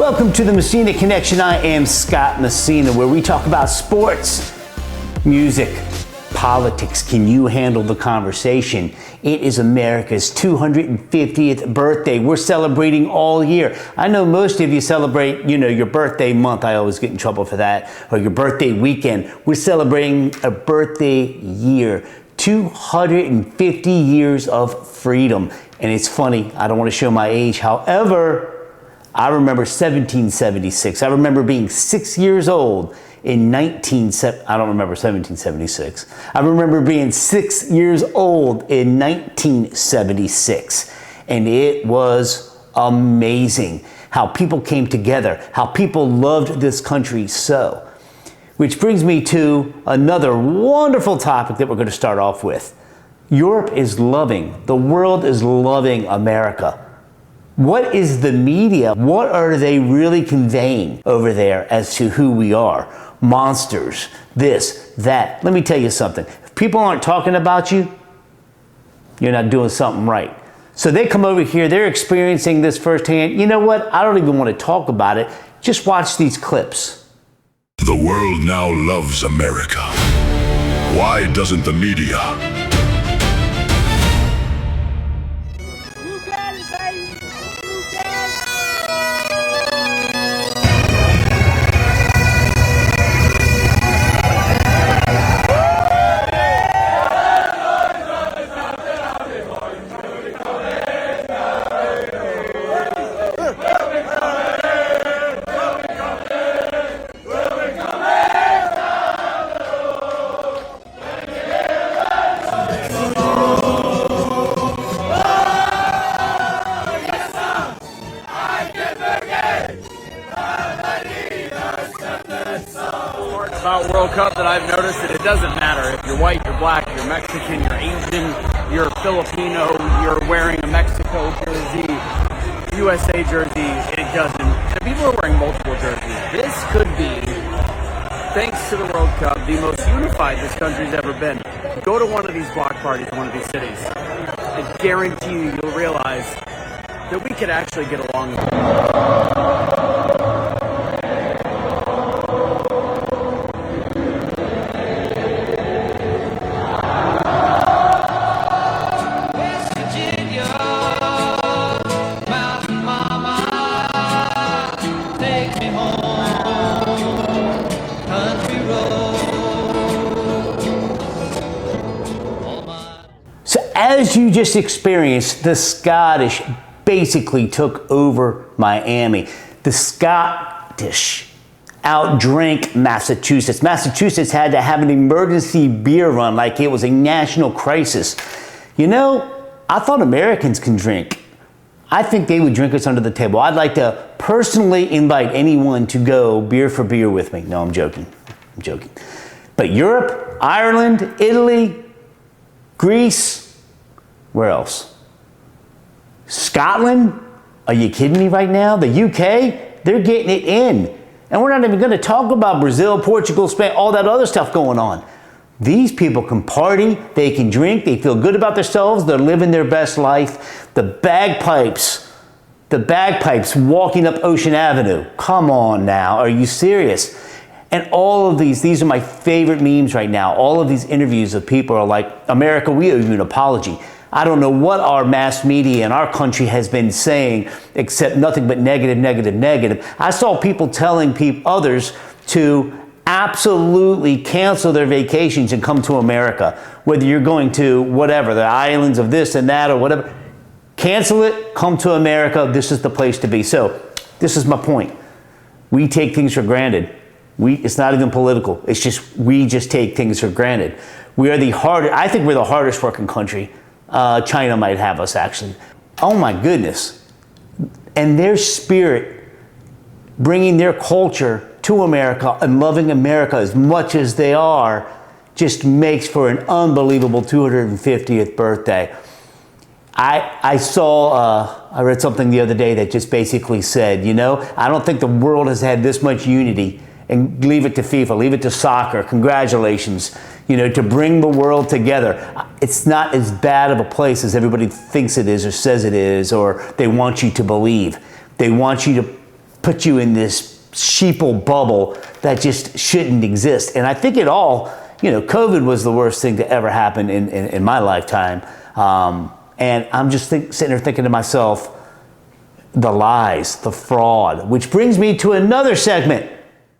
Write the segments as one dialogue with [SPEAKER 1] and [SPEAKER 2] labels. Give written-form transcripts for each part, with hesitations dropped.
[SPEAKER 1] Welcome to the Messina Connection. I am Scott Messina, where we talk about sports, music, politics. Can you handle the conversation? It is America's 250th birthday. We're celebrating all year. I know most of you celebrate, your birthday month. I always get in trouble for that. Or your birthday weekend. We're celebrating a birthday year. 250 years of freedom. And it's funny, I don't want to show my age. However, I remember 1776. I remember being 6 years old in I don't remember 1776. I remember being 6 years old in 1976. And it was amazing how people came together, how people loved this country so. Which brings me to another wonderful topic that we're going to start off with. Europe is loving, the world is loving America. What is the media? What are they really conveying over there as to who we are? Monsters, this, that. Let me tell you something. If people aren't talking about you, you're not doing something right. So they come over here, they're experiencing this firsthand. You know what? I don't even want to talk about it. Just watch these clips.
[SPEAKER 2] The world now loves America. Why doesn't the media?
[SPEAKER 3] About World Cup that I've noticed that it doesn't matter if you're white, you're black, you're Mexican, you're Asian, you're Filipino, you're wearing a Mexico jersey, USA jersey, it doesn't. And people are wearing multiple jerseys. This could be, thanks to the World Cup, the most unified this country's ever been. Go to one of these block parties in one of these cities. I guarantee you'll realize that we could actually get along.
[SPEAKER 1] As you just experienced, the Scottish basically took over Miami. The Scottish outdrank Massachusetts. Massachusetts had to have an emergency beer run like it was a national crisis. I thought Americans can drink. I think they would drink us under the table. I'd like to personally invite anyone to go beer for beer with me. No, I'm joking. But Europe, Ireland, Italy, Greece, where else? Scotland? Are you kidding me right now? The UK? They're getting it in. And we're not even going to talk about Brazil, Portugal, Spain, all that other stuff going on. These people can party, they can drink, they feel good about themselves, they're living their best life. The bagpipes walking up Ocean Avenue. Come on now, are you serious? And all of these are my favorite memes right now. All of these interviews of people are like, America, we owe you an apology. I don't know what our mass media in our country has been saying, except nothing but negative, negative, negative. I saw people telling others to absolutely cancel their vacations and come to America. Whether you're going to whatever, the islands of this and that or whatever. Cancel it, come to America. This is the place to be. So this is my point. We take things for granted. It's not even political. It's just, we just take things for granted. I think we're the hardest working country. China might have us actually. Oh my goodness. And their spirit, bringing their culture to America and loving America as much as they are, just makes for an unbelievable 250th birthday. I read something the other day that just basically said, I don't think the world has had this much unity. And leave it to FIFA, leave it to soccer. Congratulations, to bring the world together. It's not as bad of a place as everybody thinks it is or says it is, or they want you to believe. They want you to put you in this sheeple bubble that just shouldn't exist. And I think it all, COVID was the worst thing to ever happen in my lifetime. And I'm just sitting there thinking to myself, the lies, the fraud, which brings me to another segment.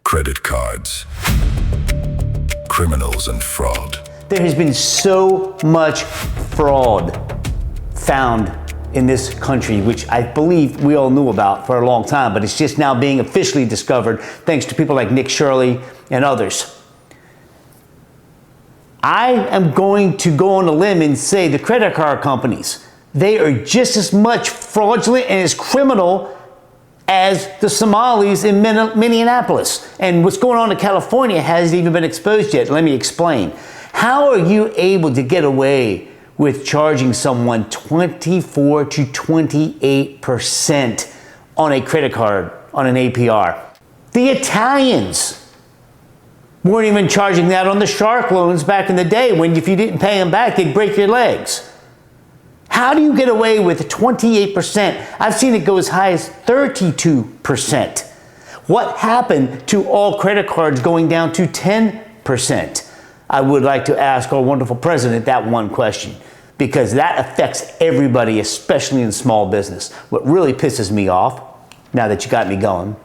[SPEAKER 2] Credit cards. Criminals and fraud.
[SPEAKER 1] There has been so much fraud found in this country, which I believe we all knew about for a long time, but it's just now being officially discovered thanks to people like Nick Shirley and others. I am going to go on a limb and say the credit card companies, they are just as much fraudulent and as criminal as the Somalis in Minneapolis. And what's going on in California hasn't even been exposed yet. Let me explain. How are you able to get away with charging someone 24 to 28% on a credit card, on an APR? The Italians weren't even charging that on the shark loans back in the day, when if you didn't pay them back, they'd break your legs. How do you get away with 28%? I've seen it go as high as 32%. What happened to all credit cards going down to 10%? I would like to ask our wonderful president that one question, because that affects everybody, especially in small business. What really pisses me off, now that you got me going,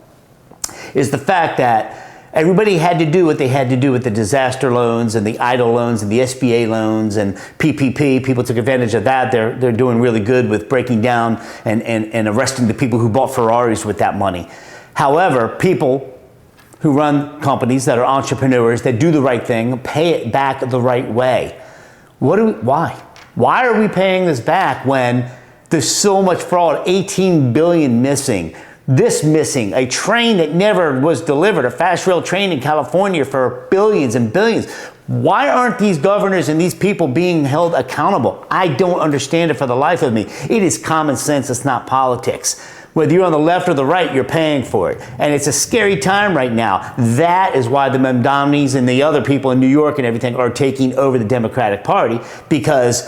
[SPEAKER 1] is the fact that everybody had to do what they had to do with the disaster loans and the EIDL loans and the SBA loans and PPP. People took advantage of that. They're doing really good with breaking down and arresting the people who bought Ferraris with that money. However, people who run companies that are entrepreneurs, that do the right thing, pay it back the right way. Why? Why are we paying this back when there's so much fraud? 18 billion missing. This missing, a train that never was delivered, a fast rail train in California for billions and billions. Why aren't these governors and these people being held accountable? I don't understand it for the life of me. It is common sense, it's not politics. Whether you're on the left or the right, you're paying for it. And it's a scary time right now. That is why the Mamdanis and the other people in New York and everything are taking over the Democratic Party, because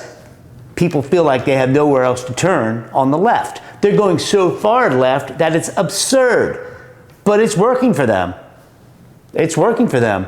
[SPEAKER 1] people feel like they have nowhere else to turn on the left. They're going so far left that it's absurd, but it's working for them. It's working for them.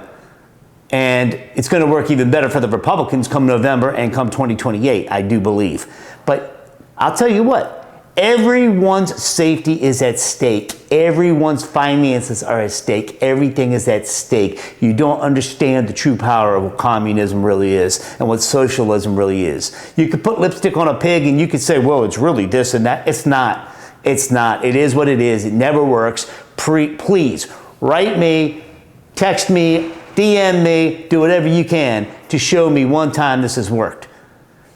[SPEAKER 1] And it's going to work even better for the Republicans come November and come 2028, I do believe. But I'll tell you what, everyone's safety is at stake. Everyone's finances are at stake. Everything is at stake. You don't understand the true power of what communism really is and what socialism really is. You could put lipstick on a pig and you could say, well, it's really this and that. It's not. It's not. It is what it is. It never works. Please write me, text me, DM me, do whatever you can to show me one time this has worked.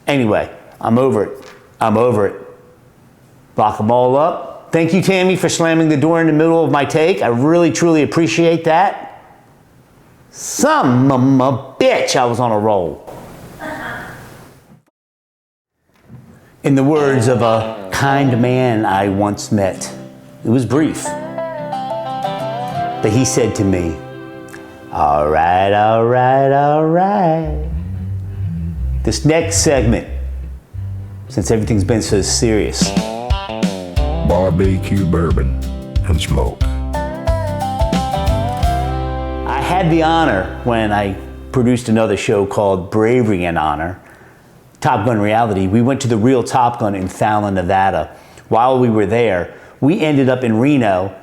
[SPEAKER 1] Anyway, I'm over it. I'm over it. Lock them all up. Thank you, Tammy, for slamming the door in the middle of my take. I really, truly appreciate that. Son of a bitch, I was on a roll. In the words of a kind man I once met, it was brief, but he said to me, all right, all right, all right. This next segment, since everything's been so serious,
[SPEAKER 2] Barbecue bourbon and smoke.
[SPEAKER 1] I had the honor when I produced another show called Bravery and Honor, Top Gun Reality. We went to the real Top Gun in Fallon, Nevada. While we were there, we ended up in Reno.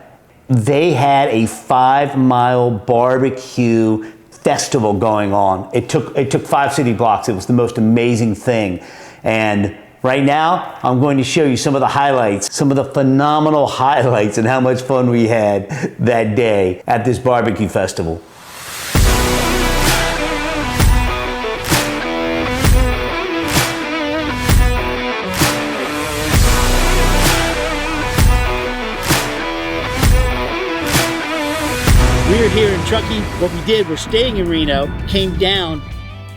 [SPEAKER 1] They had a 5-mile barbecue festival going on. It took 5 city blocks. It was the most amazing thing. And right now, I'm going to show you some of the highlights, some of the phenomenal highlights and how much fun we had that day at this barbecue festival.
[SPEAKER 4] We're here in Truckee. What we did, we're staying in Reno, came down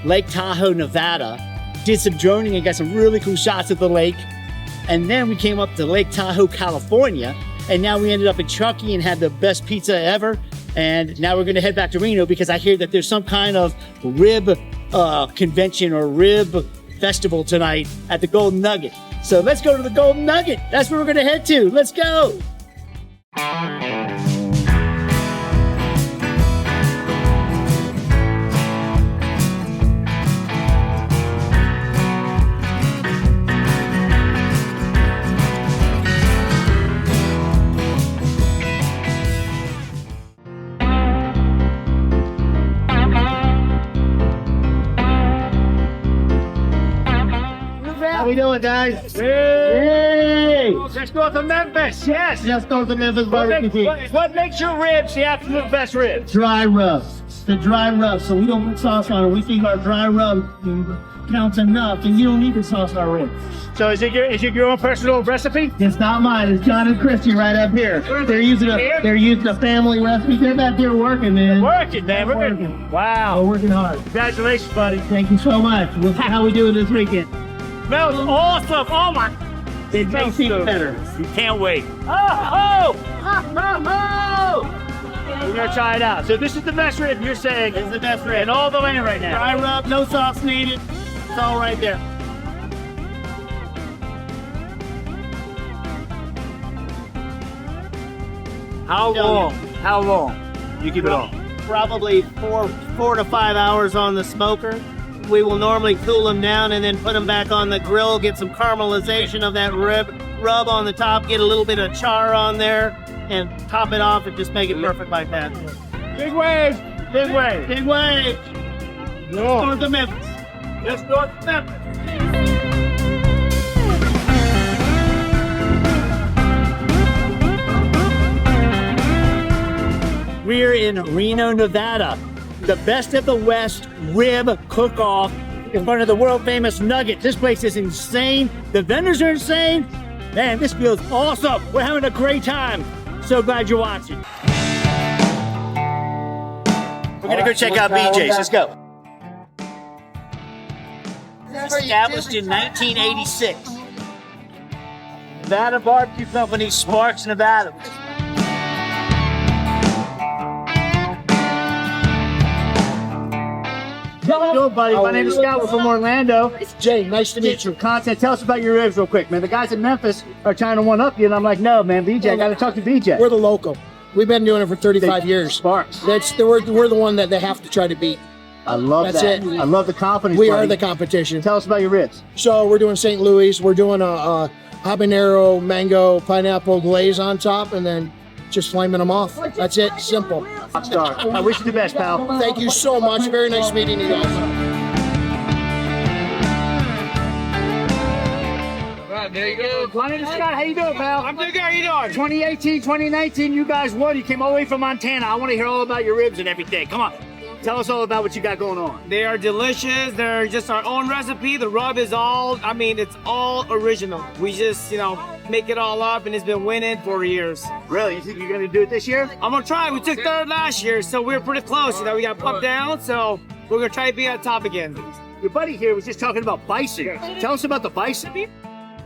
[SPEAKER 4] Lake Tahoe, Nevada, did some droning and got some really cool shots of the lake. And then we came up to Lake Tahoe, California. And now we ended up in Truckee and had the best pizza ever. And now we're gonna head back to Reno because I hear that there's some kind of rib convention or rib festival tonight at the Golden Nugget. So let's go to the Golden Nugget. That's where we're gonna head to. Let's go. going, guys? Hey! Just north of Memphis, yes. Just north of Memphis barbecue. What makes your ribs the absolute best ribs? Dry rub. The dry rub. So we don't put sauce on it. We think our dry rub counts enough, and you don't need the sauce on our ribs. So is it your own personal recipe? It's not mine. It's John and Christy right up here. They're using a family recipe. They're back there working, man. Working, man. We're working. Wow. We're working hard. Congratulations, buddy. Thank you so much. How we doing this weekend? Smells awesome. Oh my. It makes it better. You can't wait. Oh! We're gonna try it out. So this is the best rib you're saying. It's the best rib. And all the way right now. Dry rub, no sauce needed. It's all right there. How long you keep it on? Probably four to 5 hours on the smoker. We will normally cool them down and then put them back on the grill, get some caramelization of that rub on the top, get a little bit of char on there, and top it off and just make it perfect like that. Big wave! Big wave! Big wave! No. North of Memphis. Just north of Memphis. We're in Reno, Nevada. The Best of the West rib cook-off in front of the world-famous Nugget. This place is insane. The vendors are insane. Man, this feels awesome. We're having a great time. So glad you're watching. We're gonna go check out BJ's. Let's go. Established in 1986. Nevada Barbecue Company, Sparks, Nevada. Hello, buddy. My name is Scott. We're from Orlando. It's Jay. Nice to meet you. Content. Tell us about your ribs real quick, man. The guys in Memphis are trying to one-up you, and I'm like, no, man, BJ, I got to talk to BJ.
[SPEAKER 5] We're the local. We've been doing it for 35 years.
[SPEAKER 4] Sparks.
[SPEAKER 5] We're the one that they have to try to beat.
[SPEAKER 4] I love
[SPEAKER 5] That's
[SPEAKER 4] that.
[SPEAKER 5] it.
[SPEAKER 4] I love the confidence.
[SPEAKER 5] We
[SPEAKER 4] buddy.
[SPEAKER 5] are the competition.
[SPEAKER 4] Tell us about your ribs.
[SPEAKER 5] So we're doing St. Louis. We're doing a habanero, mango, pineapple glaze on top, and then just flaming them off. That's it. Simple.
[SPEAKER 4] Star. I wish you the best, pal.
[SPEAKER 5] Thank you so much. Very nice meeting you guys.
[SPEAKER 3] There you go.
[SPEAKER 4] My name is Scott. How you doing, pal?
[SPEAKER 3] I'm doing good. How you doing?
[SPEAKER 4] 2018, 2019, you guys won. You came all the way from Montana. I want to hear all about your ribs and everything. Come on. Tell us all about what you got going on.
[SPEAKER 6] They are delicious. They're just our own recipe. The rub is it's all original. We just, make it all up, and it's been winning for years.
[SPEAKER 4] Really? You think you're going to do it this year?
[SPEAKER 6] I'm gonna try. We took third last year, so we were pretty close. We got pumped down, so we're gonna try to be on top again.
[SPEAKER 4] Your buddy here was just talking about bison. Tell us about the bison.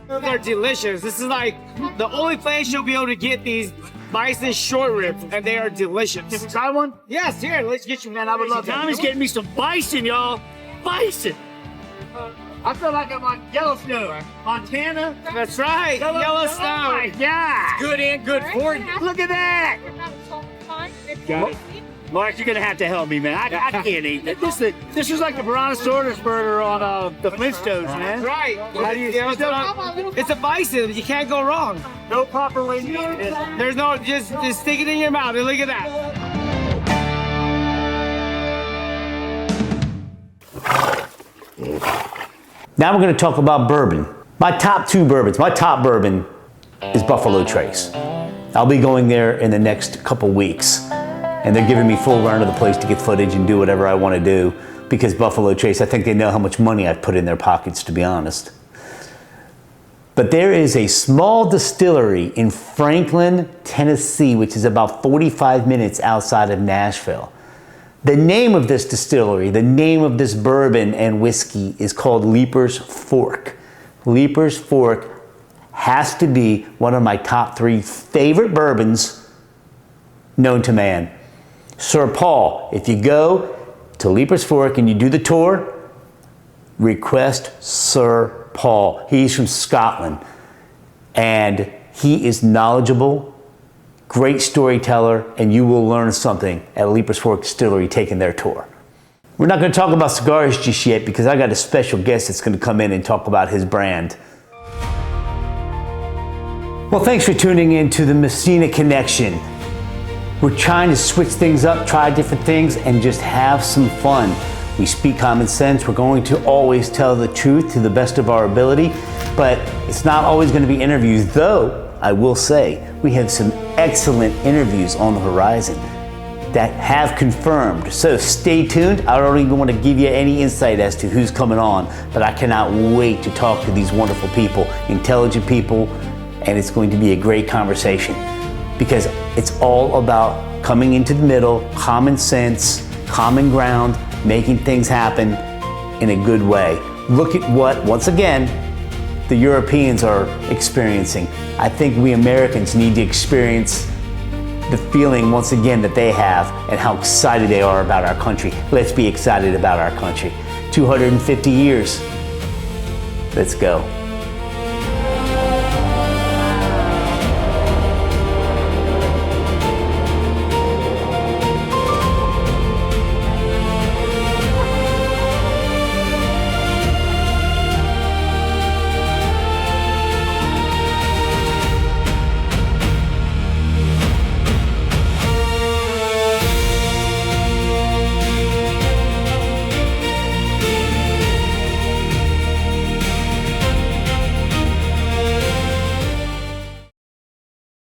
[SPEAKER 6] They're delicious. This is like the only place you'll be able to get these bison short ribs, and they are delicious.
[SPEAKER 4] Can we try one?
[SPEAKER 6] Yes, here, let's get you.
[SPEAKER 4] Man, I would love that. Tommy's getting me some bison, y'all. Bison. I feel like I'm on Yellowstone, Montana.
[SPEAKER 6] That's right, Yellowstone.
[SPEAKER 4] Oh my God.
[SPEAKER 6] Good and good for you.
[SPEAKER 4] Look at that.
[SPEAKER 6] Got it.
[SPEAKER 4] Mark, you're gonna have to help me, man. I can't eat it. This is like the Brontosaurus burger on the Flintstones, man.
[SPEAKER 6] That's right.
[SPEAKER 4] How do you
[SPEAKER 6] It's a bison. You can't go wrong.
[SPEAKER 4] No proper way to eat it.
[SPEAKER 6] There's no just stick it in your mouth and look at that.
[SPEAKER 1] Now we're going to talk about bourbon. My top two bourbons. My top bourbon is Buffalo Trace. I'll be going there in the next couple weeks. And they're giving me full run of the place to get footage and do whatever I want to do, because Buffalo Trace, I think they know how much money I've put in their pockets, to be honest. But there is a small distillery in Franklin, Tennessee, which is about 45 minutes outside of Nashville. The name of this distillery, the name of this bourbon and whiskey is called Leaper's Fork. Leaper's Fork has to be one of my top 3 favorite bourbons known to man. Sir Paul, if you go to Leaper's Fork and you do the tour, request Sir Paul. He's from Scotland, and he is knowledgeable, great storyteller, and you will learn something at Leaper's Fork Distillery taking their tour. We're not going to talk about cigars just yet, because I got a special guest that's going to come in and talk about his brand. Well, thanks for tuning in to the Messina Connection. We're trying to switch things up, try different things, and just have some fun. We speak common sense. We're going to always tell the truth to the best of our ability, but it's not always going to be interviews, though I will say we have some excellent interviews on the horizon that have confirmed. So stay tuned. I don't even want to give you any insight as to who's coming on, but I cannot wait to talk to these wonderful people, intelligent people, and it's going to be a great conversation because it's all about coming into the middle, common sense, common ground, making things happen in a good way. Look at what, once again, the Europeans are experiencing. I think we Americans need to experience the feeling once again that they have and how excited they are about our country. Let's be excited about our country. 250 years. Let's go.